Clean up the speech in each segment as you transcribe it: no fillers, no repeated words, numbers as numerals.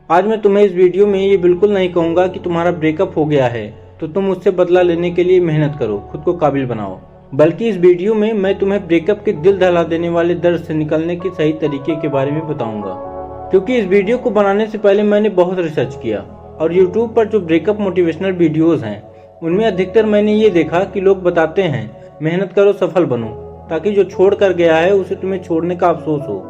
आज मैं तुम्हें इस वीडियो में ये बिल्कुल नहीं कहूँगा कि तुम्हारा ब्रेकअप हो गया है तो तुम उससे बदला लेने के लिए मेहनत करो, खुद को काबिल बनाओ। बल्कि इस वीडियो में मैं तुम्हें ब्रेकअप के दिल दहला देने वाले दर्द से निकलने के सही तरीके के बारे में बताऊंगा। क्योंकि इस वीडियो को बनाने से पहले मैंने बहुत रिसर्च किया और यूट्यूब पर जो ब्रेकअप मोटिवेशनल वीडियोस हैं उनमें अधिकतर मैंने ये देखा कि लोग बताते हैं मेहनत करो, सफल बनो, ताकि जो छोड़ कर गया है उसे तुम्हें छोड़ने का अफसोस हो।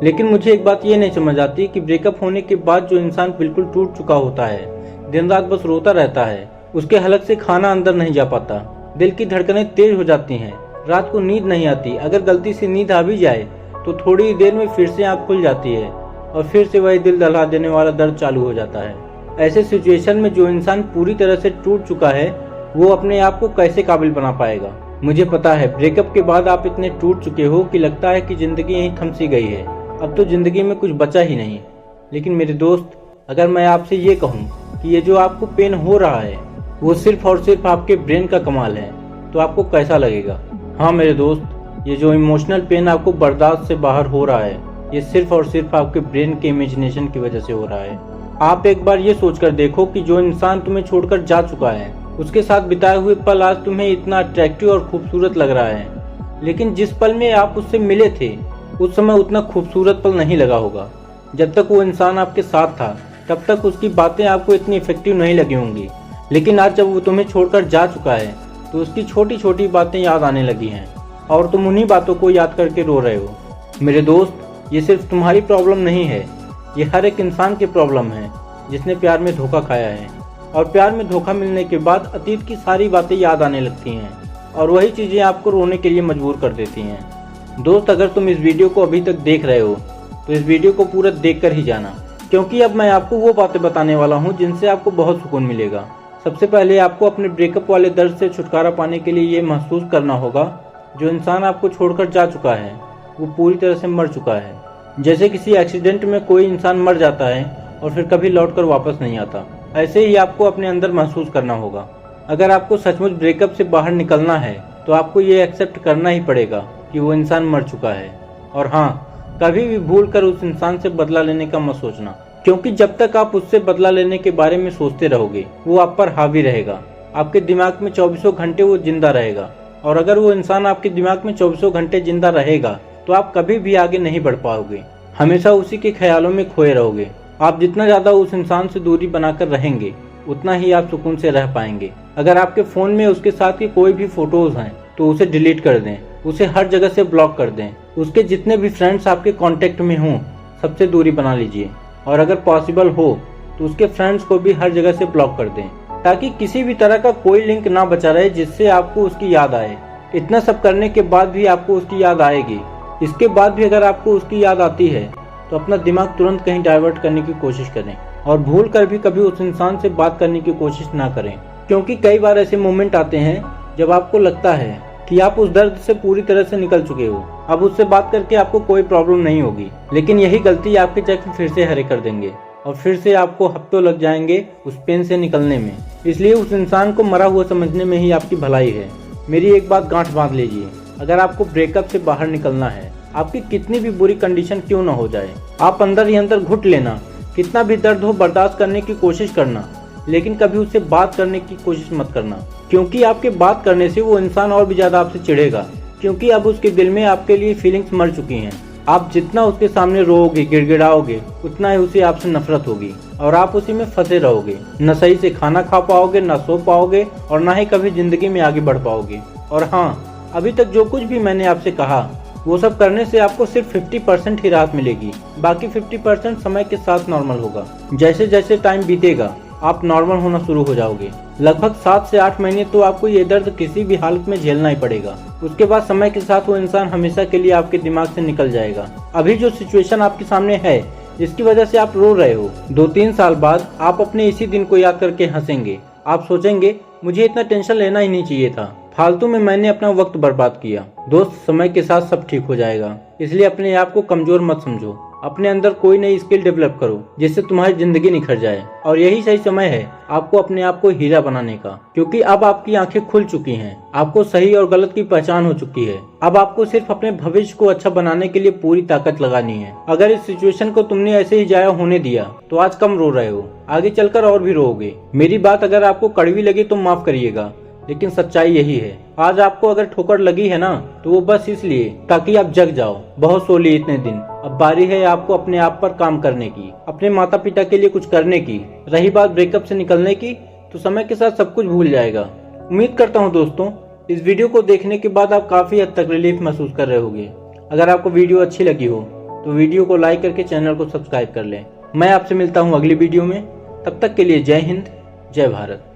लेकिन मुझे एक बात ये नहीं समझ आती कि ब्रेकअप होने के बाद जो इंसान बिल्कुल टूट चुका होता है, दिन रात बस रोता रहता है, उसके हलक से खाना अंदर नहीं जा पाता, दिल की धड़कनें तेज हो जाती हैं, रात को नींद नहीं आती, अगर गलती से नींद आ भी जाए तो थोड़ी देर में फिर से आँख खुल जाती है और फिर से वही दिल दहला देने वाला दर्द चालू हो जाता है। ऐसे सिचुएशन में जो इंसान पूरी तरह से टूट चुका है वो अपने आप को कैसे काबिल बना पाएगा। मुझे पता है ब्रेकअप के बाद आप इतने टूट चुके हो कि लगता है कि जिंदगी यहीं थम सी गई है, अब तो जिंदगी में कुछ बचा ही नहीं। लेकिन मेरे दोस्त, अगर मैं आपसे ये कहूँ कि ये जो आपको पेन हो रहा है वो सिर्फ और सिर्फ आपके ब्रेन का कमाल है तो आपको कैसा लगेगा? हाँ मेरे दोस्त, ये जो इमोशनल पेन आपको बर्दाश्त से बाहर हो रहा है ये सिर्फ और सिर्फ आपके ब्रेन के इमेजिनेशन की वजह से हो रहा है। आप एक बार ये सोचकर देखो कि जो इंसान तुम्हें छोड़कर जा चुका है उसके साथ बिताए हुए पल आज तुम्हें इतना अट्रैक्टिव और खूबसूरत लग रहा है, लेकिन जिस पल में आप उससे मिले थे उस समय उतना खूबसूरत पल नहीं लगा होगा। जब तक वो इंसान आपके साथ था तब तक उसकी बातें आपको इतनी इफेक्टिव नहीं लगी होंगी, लेकिन आज जब वो तुम्हें छोड़कर जा चुका है तो उसकी छोटी छोटी बातें याद आने लगी हैं और तुम उन्हीं बातों को याद करके रो रहे हो। मेरे दोस्त, ये सिर्फ तुम्हारी प्रॉब्लम नहीं है, ये हर एक इंसान की प्रॉब्लम है जिसने प्यार में धोखा खाया है। और प्यार में धोखा मिलने के बाद अतीत की सारी बातें याद आने लगती हैं और वही चीज़ें आपको रोने के लिए मजबूर कर देती हैं। दोस्त, अगर तुम इस वीडियो को अभी तक देख रहे हो तो इस वीडियो को पूरा देख कर ही जाना, क्योंकि अब मैं आपको वो बातें बताने वाला हूँ जिनसे आपको बहुत सुकून मिलेगा। सबसे पहले आपको अपने ब्रेकअप वाले दर्द से छुटकारा पाने के लिए ये महसूस करना होगा जो इंसान आपको छोड़कर जा चुका है वो पूरी तरह से मर चुका है। जैसे किसी एक्सीडेंट में कोई इंसान मर जाता है और फिर कभी लौटकर वापस नहीं आता, ऐसे ही आपको अपने अंदर महसूस करना होगा। अगर आपको सचमुच ब्रेकअप से बाहर निकलना है तो आपको ये एक्सेप्ट करना ही पड़ेगा कि वो इंसान मर चुका है। और हाँ, कभी भी भूल कर उस इंसान से बदला लेने का मत सोचना, क्योंकि जब तक आप उससे बदला लेने के बारे में सोचते रहोगे वो आप पर हावी रहेगा, आपके दिमाग में 24 घंटे वो जिंदा रहेगा। और अगर वो इंसान आपके दिमाग में 24 घंटे जिंदा रहेगा तो आप कभी भी आगे नहीं बढ़ पाओगे, हमेशा उसी के ख्यालों में खोए रहोगे। आप जितना ज़्यादा उस इंसान से दूरी बनाकर रहेंगे उतना ही आप सुकून से रह पाएंगे। अगर आपके फ़ोन में उसके साथ की कोई भी फोटोज़ हैं तो उसे डिलीट कर दें, उसे हर जगह से ब्लॉक कर दें। उसके जितने भी फ्रेंड्स आपके कांटेक्ट में हों सबसे दूरी बना लीजिए और अगर पॉसिबल हो तो उसके फ्रेंड्स को भी हर जगह से ब्लॉक कर दें, ताकि किसी भी तरह का कोई लिंक ना बचा रहे जिससे आपको उसकी याद आए। इतना सब करने के बाद भी आपको उसकी याद आएगी। इसके बाद भी अगर आपको उसकी याद आती है तो अपना दिमाग तुरंत कहीं डाइवर्ट करने की कोशिश करें और भूल कर भी कभी उस इंसान से बात करने की कोशिश ना करें, क्योंकि कई बार ऐसे मोमेंट आते हैं जब आपको लगता है कि आप उस दर्द से पूरी तरह से निकल चुके हो, अब उससे बात करके आपको कोई प्रॉब्लम नहीं होगी, लेकिन यही गलती आपके जख्म फिर से हरे कर देंगे और फिर से आपको हफ्तों लग जाएंगे उस पेन से निकलने में। इसलिए उस इंसान को मरा हुआ समझने में ही आपकी भलाई है। मेरी एक बात गांठ बांध लीजिए, अगर आपको ब्रेकअप से बाहर निकलना है, आपकी कितनी भी बुरी कंडीशन क्यों ना हो जाए, आप अंदर ही अंदर घुट लेना, कितना भी दर्द हो बर्दाश्त करने की कोशिश करना, लेकिन कभी उससे बात करने की कोशिश मत करना, क्योंकि आपके बात करने से वो इंसान और भी ज्यादा आपसे चिढ़ेगा, क्योंकि अब उसके दिल में आपके लिए फीलिंग्स मर चुकी हैं। आप जितना उसके सामने रोओगे, गिड़गिड़ाओगे, उतना ही उसे आपसे नफरत होगी और आप उसी में फंसे रहोगे। न सही से खाना खा पाओगे, न सो पाओगे और न ही कभी जिंदगी में आगे बढ़ पाओगे। और हाँ, अभी तक जो कुछ भी मैंने आपसे कहा वो सब करने से आपको सिर्फ 50% ही राहत मिलेगी, बाकी 50% समय के साथ नॉर्मल होगा। जैसे जैसे टाइम बीतेगा आप नॉर्मल होना शुरू हो जाओगे। लगभग 7 से 8 महीने तो आपको ये दर्द किसी भी हालत में झेलना ही पड़ेगा। उसके बाद समय के साथ वो इंसान हमेशा के लिए आपके दिमाग से निकल जाएगा। अभी जो सिचुएशन आपके सामने है जिसकी वजह से आप रो रहे हो, 2-3 साल बाद आप अपने इसी दिन को याद करके हंसेंगे। आप सोचेंगे मुझे इतना टेंशन लेना ही नहीं चाहिए था, फालतू में मैंने अपना वक्त बर्बाद किया। दोस्त, समय के साथ सब ठीक हो जाएगा, इसलिए अपने आप को कमजोर मत समझो। अपने अंदर कोई नई स्किल डेवलप करो जिससे तुम्हारी जिंदगी निखर जाए। और यही सही समय है आपको अपने आप को हीरा बनाने का, क्योंकि अब आपकी आंखें खुल चुकी हैं। आपको सही और गलत की पहचान हो चुकी है। अब आपको सिर्फ अपने भविष्य को अच्छा बनाने के लिए पूरी ताकत लगानी है। अगर इस सिचुएशन को तुमने ऐसे ही जाया होने दिया तो आज कम रो रहे हो, आगे चलकर और भी रोओगे। मेरी बात अगर आपको कड़वी लगी तो माफ करिएगा, लेकिन सच्चाई यही है। आज आपको अगर ठोकर लगी है ना, तो वो बस इसलिए ताकि आप जग जाओ। बहुत सो लिए इतने दिन, अब बारी है आपको अपने आप पर काम करने की, अपने माता पिता के लिए कुछ करने की। रही बात ब्रेकअप से निकलने की, तो समय के साथ सब कुछ भूल जाएगा। उम्मीद करता हूँ दोस्तों, इस वीडियो को देखने के बाद आप काफी हद तक रिलीफ महसूस कर रहे होंगे। अगर आपको वीडियो अच्छी लगी हो तो वीडियो को लाइक करके चैनल को सब्सक्राइब कर लें। मैं आपसे मिलता हूँ अगली वीडियो में। तब तक के लिए जय हिंद, जय भारत।